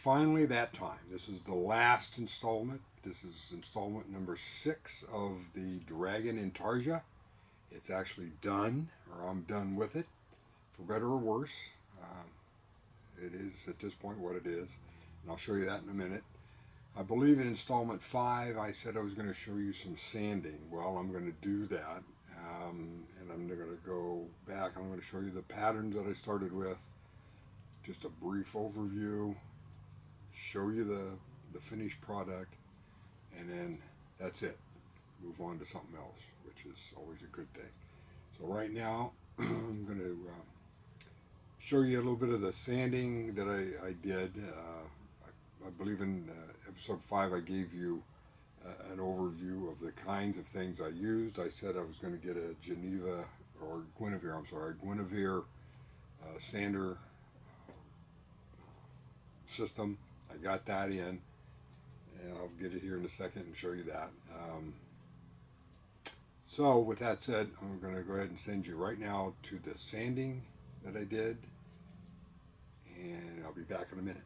finally that time. This is the last installment. This is installment number 6 of the Dragon Intarsia. It's actually done, or I'm done with it, for better or worse. It is at this point what it is, and I'll show you that in a minute. I believe in installment 5 I said I was going to show you some sanding. Well, I'm going to do that, and I'm going to go back. I'm going to show you the patterns that I started with, just a brief overview, show you the finished product, and then that's it. Move on to something else, which is always a good thing. So right now I'm going to show you a little bit of the sanding that I did. I believe in episode 5 I gave you an overview of the kinds of things I used. I said I was going to get a Guinevere sander system. I got that in, and I'll get it here in a second and show you that. So with that said, I'm going to go ahead and send you right now to the sanding that I did, and I'll be back in a minute.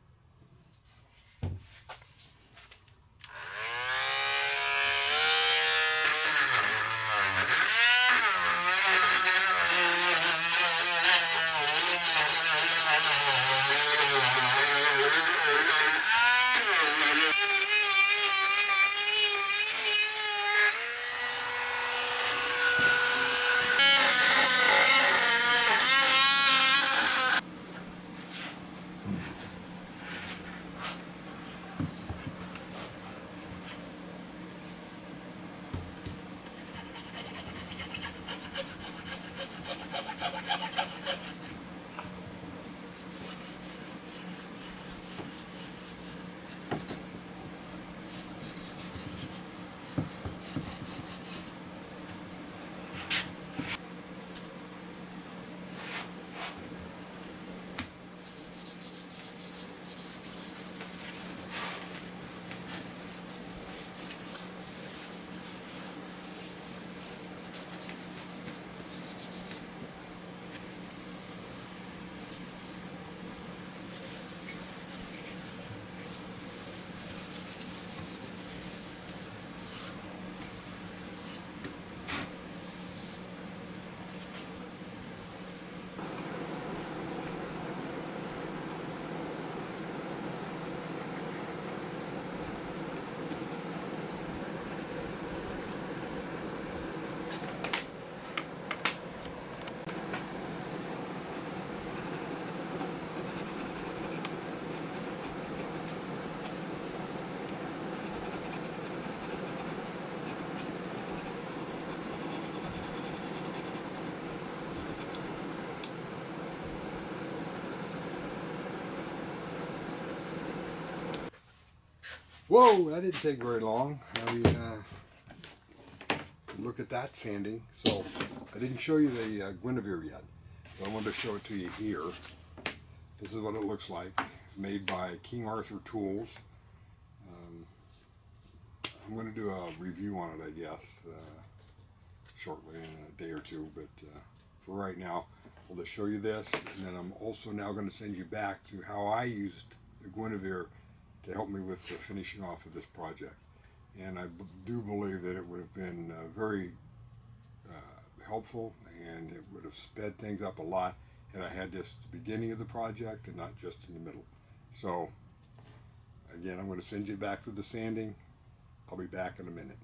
Whoa, that didn't take very long. Look at that sanding. So I didn't show you the Guinevere yet, so I wanted to show it to you here. This is what it looks like, made by King Arthur Tools. I'm going to do a review on it, I guess, shortly in a day or two, but for right now I'll just show you this, and then I'm also now going to send you back to how I used the Guinevere to help me with the finishing off of this project. And I do believe that it would have been very helpful, and it would have sped things up a lot had I had this at the beginning of the project and not just in the middle. So again, I'm going to send you back to the sanding. I'll be back in a minute.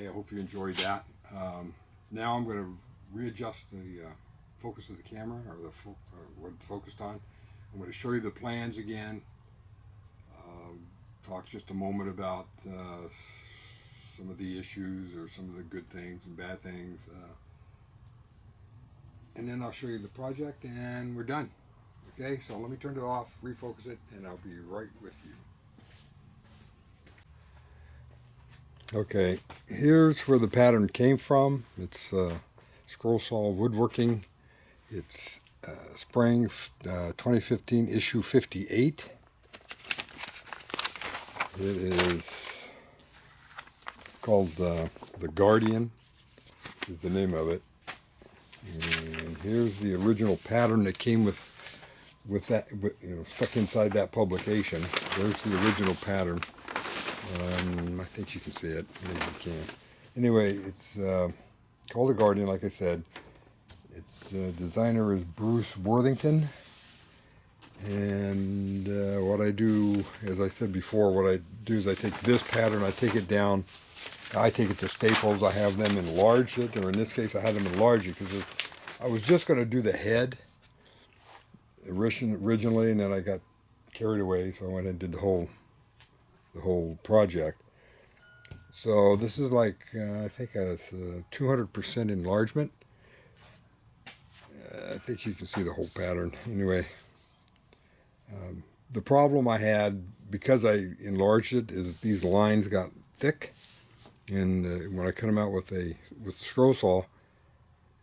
Okay, I hope you enjoyed that. Now I'm going to readjust the focus of the camera, or what it's focused on. I'm going to show you the plans again. Talk just a moment about some of the issues, or some of the good things and bad things. And then I'll show you the project, and we're done. Okay, so let me turn it off, refocus it, and I'll be right with you. Okay, here's where the pattern came from. It's scroll saw woodworking. It's spring 2015 issue 58. It is called The Guardian is the name of it. And here's the original pattern that came with that, stuck inside that publication. There's the original pattern. I think you can see it. Maybe you can. Anyway, it's called The Guardian, like I said. Its designer is Bruce Worthington. And what I do, as I said before, what I do is I take this pattern, I take it down, I take it to Staples, I have them enlarge it, or in this case I had them enlarge it because I was just going to do the head originally, and then I got carried away, so I went and did the whole project. So this is like, I think a 200% enlargement. I think you can see the whole pattern. Anyway, the problem I had, because I enlarged it, is these lines got thick, and when I cut them out with the scroll saw,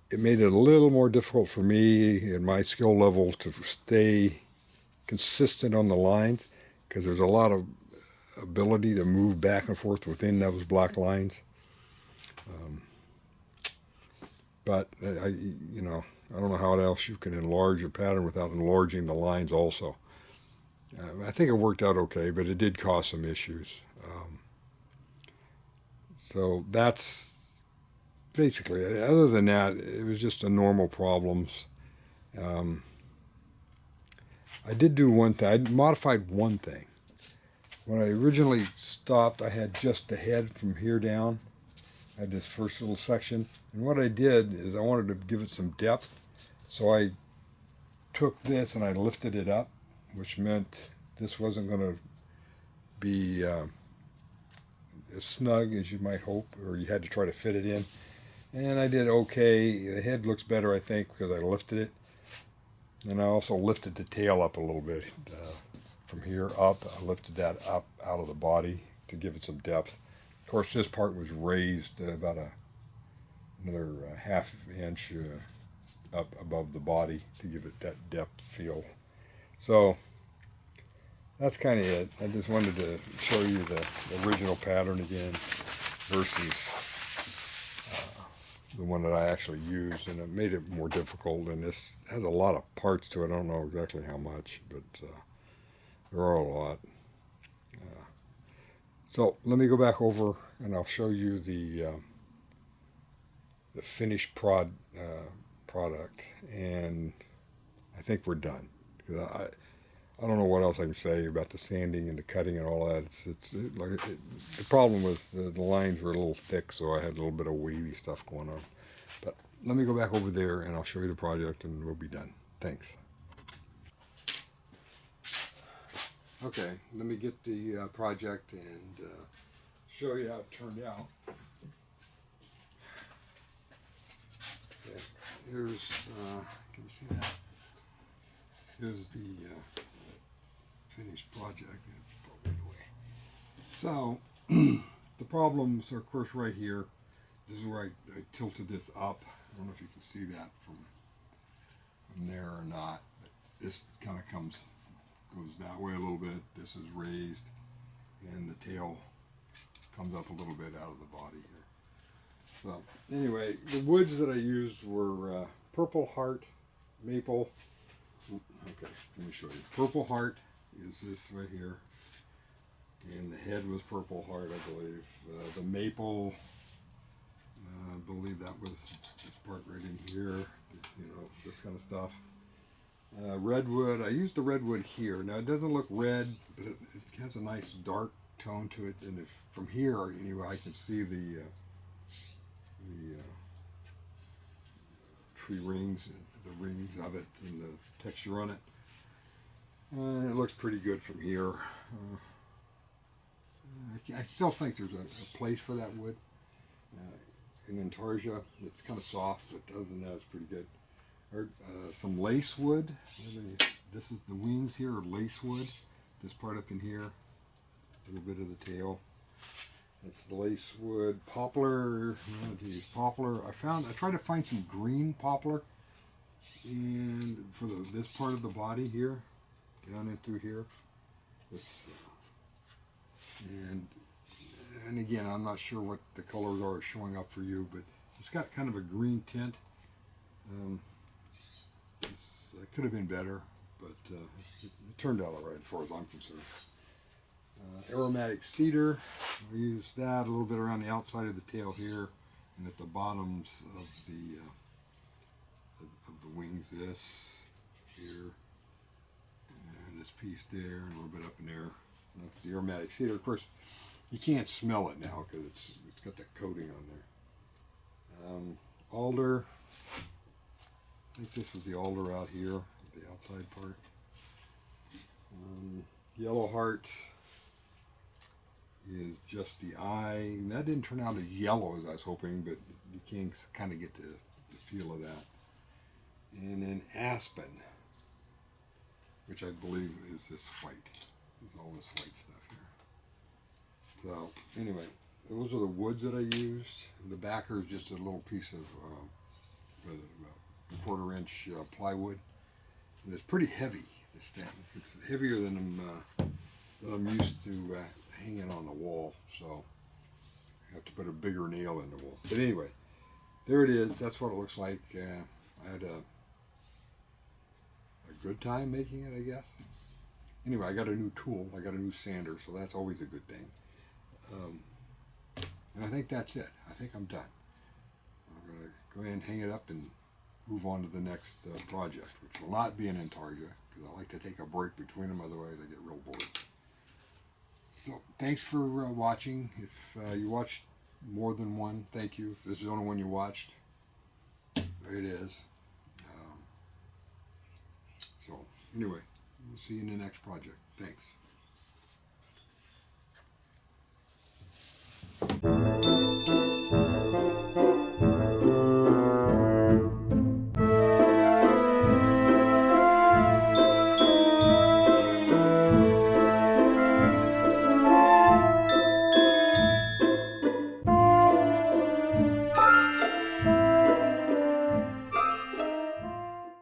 it made it a little more difficult for me at my skill level to stay consistent on the lines, because there's a lot of ability to move back and forth within those black lines. But I don't know how else you can enlarge a pattern without enlarging the lines also. I think it worked out okay, but it did cause some issues. So that's basically it. Other than that, it was just a normal problems. I did do one thing. I modified one thing. When I originally stopped, I had just the head from here down. I had this first little section. And what I did is I wanted to give it some depth. So I took this and I lifted it up, which meant this wasn't going to be as snug as you might hope, or you had to try to fit it in. And I did okay. The head looks better, I think, because I lifted it. And I also lifted the tail up a little bit. From here up, I lifted that up out of the body to give it some depth. Of course, this part was raised about another half inch up above the body to give it that depth feel. So that's kind of it. I just wanted to show you the original pattern again versus the one that I actually used, and it made it more difficult. And this has a lot of parts to it. I don't know exactly how much, but there are a lot. So let me go back over and I'll show you the finished product, and I think we're done. I don't know what else I can say about the sanding and the cutting and all that. The problem was the lines were a little thick, so I had a little bit of wavy stuff going on. But let me go back over there and I'll show you the project, and we'll be done. Thanks. Okay, let me get the project and show you how it turned out. Okay, here's, can you see that? Here's the finished project. So, the problems are, of course, right here. This is where I tilted this up. I don't know if you can see that from there or not, but this kind of goes that way a little bit. This is raised, and the tail comes up a little bit out of the body here. So anyway, the woods that I used were Purple Heart, maple. Okay, let me show you. Purple Heart is this right here, and the head was Purple Heart, I believe. The maple, I believe that was this part right in here. This kind of stuff. Redwood, I used the redwood here. Now it doesn't look red, but it has a nice dark tone to it, and if from here anyway I can see the the tree rings, the rings of it, and the texture on it. It looks pretty good from here. I still think there's a place for that wood. In Intarsia, it's kind of soft, but other than that, it's pretty good. Some lace wood. This is the wings here are lace wood. This part up in here, a little bit of the tail. That's the lace wood. Poplar. Poplar. I tried to find some green poplar, and for this part of the body here, down in through here. This, and again, I'm not sure what the colors are showing up for you, but it's got kind of a green tint. It could have been better, but it turned out all right as far as I'm concerned. Aromatic cedar, we use that a little bit around the outside of the tail here, and at the bottoms of the wings. This here, and this piece there, and a little bit up in there. And that's the aromatic cedar. Of course, you can't smell it now because it's got that coating on there. Alder. I think this was the alder out here, the outside part. Yellow heart is just the eye. And that didn't turn out as yellow as I was hoping, but you can kind of get the feel of that. And then aspen, which I believe is this white. Is all this white stuff here. So anyway, those are the woods that I used. And the backer is just a little piece of 1/4 inch plywood, and it's pretty heavy. This thing, it's heavier than I'm used to hanging on the wall. So I have to put a bigger nail in the wall. But anyway, there it is. That's what it looks like. I had a good time making it, I guess. Anyway, I got a new tool. I got a new sander, so that's always a good thing. And I think that's it. I think I'm done. I'm going to go ahead and hang it up and move on to the next project, which will not be an Intarsia, because I like to take a break between them, otherwise I get real bored. So thanks for watching. If you watched more than one, thank you. If this is the only one you watched, there it is. So anyway, we'll see you in the next project. Thanks.